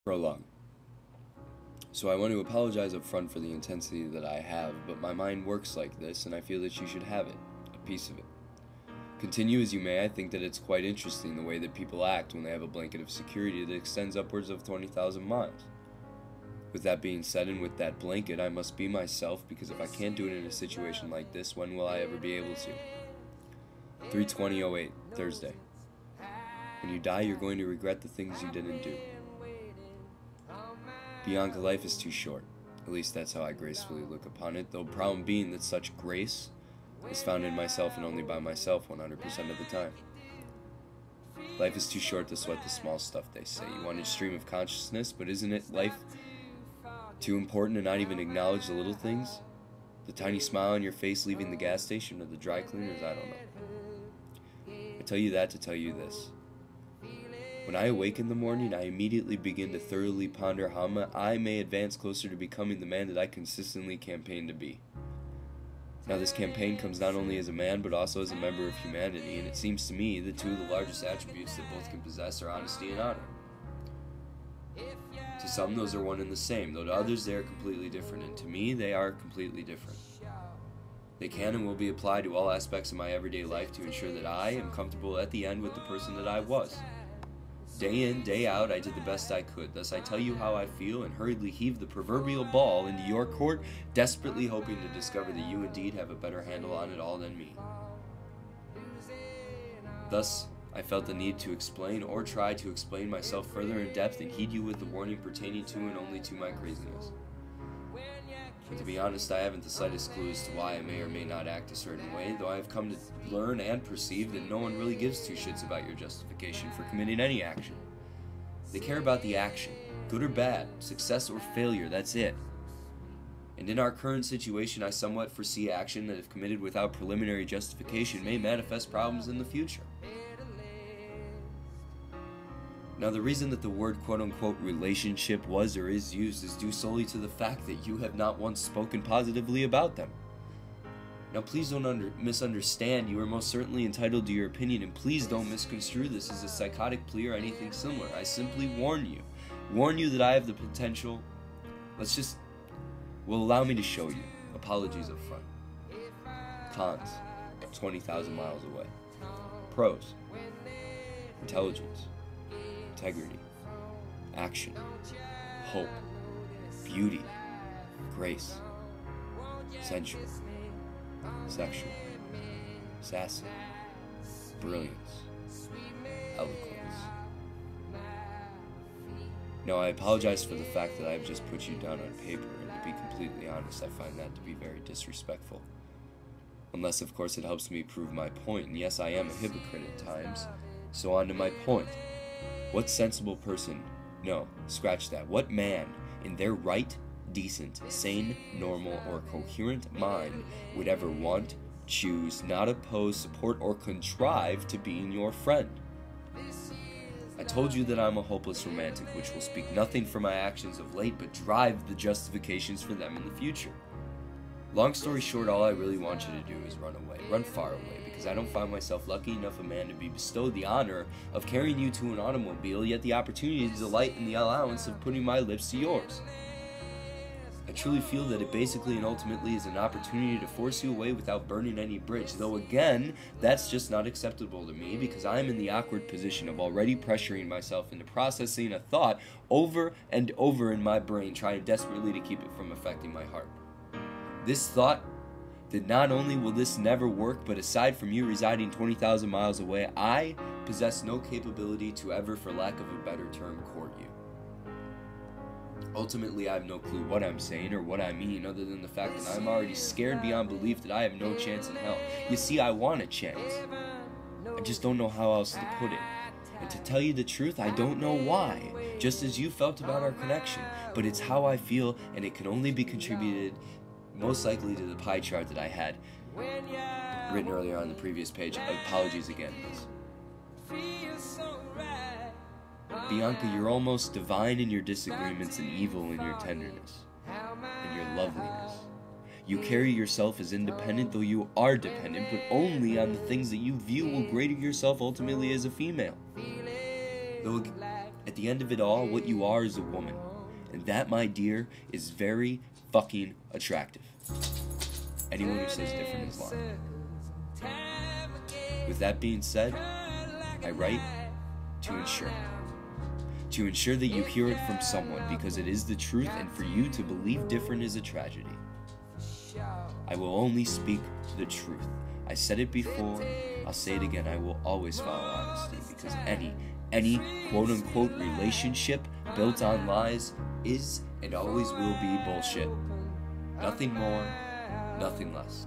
Prologue. So I want to apologize up front for the intensity that I have, but my mind works like this, and I feel that you should have it, a piece of it. Continue as you may, I think that it's quite interesting the way that people act when they have a blanket of security that extends upwards of 20,000 miles. With that being said, and with that blanket, I must be myself, because if I can't do it in a situation like this, when will I ever be able to? 3/20/08, Thursday. When you die, you're going to regret the things you didn't do. Bianca, life is too short. At least that's how I gracefully look upon it, though problem being that such grace is found in myself and only by myself 100% of the time. Life is too short to sweat the small stuff, they say. You want a stream of consciousness, but isn't it life too important to not even acknowledge the little things? The tiny smile on your face leaving the gas station or the dry cleaners, I don't know. I tell you that to tell you this. When I awake in the morning, I immediately begin to thoroughly ponder how I may advance closer to becoming the man that I consistently campaign to be. Now, this campaign comes not only as a man, but also as a member of humanity, and it seems to me that two of the largest attributes that both can possess are honesty and honor. To some, those are one and the same, though to others they are completely different, and to me, they are completely different. They can and will be applied to all aspects of my everyday life to ensure that I am comfortable at the end with the person that I was. Day in, day out, I did the best I could. Thus, I tell you how I feel and hurriedly heave the proverbial ball into your court, desperately hoping to discover that you indeed have a better handle on it all than me. Thus, I felt the need to explain or try to explain myself further in depth and heed you with the warning pertaining to and only to my craziness. And to be honest, I haven't the slightest clue as to why I may or may not act a certain way, though I have come to learn and perceive that no one really gives two shits about your justification for committing any action. They care about the action, good or bad, success or failure, that's it. And in our current situation, I somewhat foresee action that, if committed without preliminary justification, may manifest problems in the future. Now, the reason that the word quote-unquote relationship was or is used is due solely to the fact that you have not once spoken positively about them. Now, please don't misunderstand. You are most certainly entitled to your opinion, and please don't misconstrue this as a psychotic plea or anything similar. I simply warn you that I have the potential. Well, allow me to show you. Apologies up front. Cons, 20,000 miles away. Pros, intelligence, integrity, action, hope, beauty, grace, sensual, sexual, sassy, brilliance, eloquence. Now, I apologize for the fact that I have just put you down on paper, and to be completely honest, I find that to be very disrespectful. Unless, of course, it helps me prove my point, and yes, I am a hypocrite at times. So on to my point. What sensible person, no, scratch that, what man in their right, decent, sane, normal, or coherent mind would ever want, choose, not oppose, support, or contrive to being your friend? I told you that I'm a hopeless romantic, which will speak nothing for my actions of late, but drive the justifications for them in the future. Long story short, all I really want you to do is run away, run far away, because I don't find myself lucky enough a man to be bestowed the honor of carrying you to an automobile, yet the opportunity to delight in the allowance of putting my lips to yours. I truly feel that it basically and ultimately is an opportunity to force you away without burning any bridge, though again, that's just not acceptable to me, because I am in the awkward position of already pressuring myself into processing a thought over and over in my brain, trying desperately to keep it from affecting my heart. This thought that not only will this never work, but aside from you residing 20,000 miles away, I possess no capability to ever, for lack of a better term, court you. Ultimately, I have no clue what I'm saying or what I mean, other than the fact that I'm already scared beyond belief that I have no chance in hell. You see, I want a chance. I just don't know how else to put it. And to tell you the truth, I don't know why, just as you felt about our connection. But it's how I feel, and it can only be contributed most likely to the pie chart that I had written earlier on the previous page. Apologies again. Bianca, you're almost divine in your disagreements and evil in your tenderness and your loveliness. You carry yourself as independent, though you are dependent, but only on the things that you view will grade yourself ultimately as a female. Though at the end of it all, what you are is a woman. And that, my dear, is very fucking attractive. Anyone who says different is lying. With that being said, I write to ensure. To ensure that you hear it from someone, because it is the truth, and for you to believe different is a tragedy. I will only speak the truth. I said it before, I'll say it again, I will always follow honesty, because any quote-unquote relationship built on lies is and always will be bullshit. Nothing more, nothing less.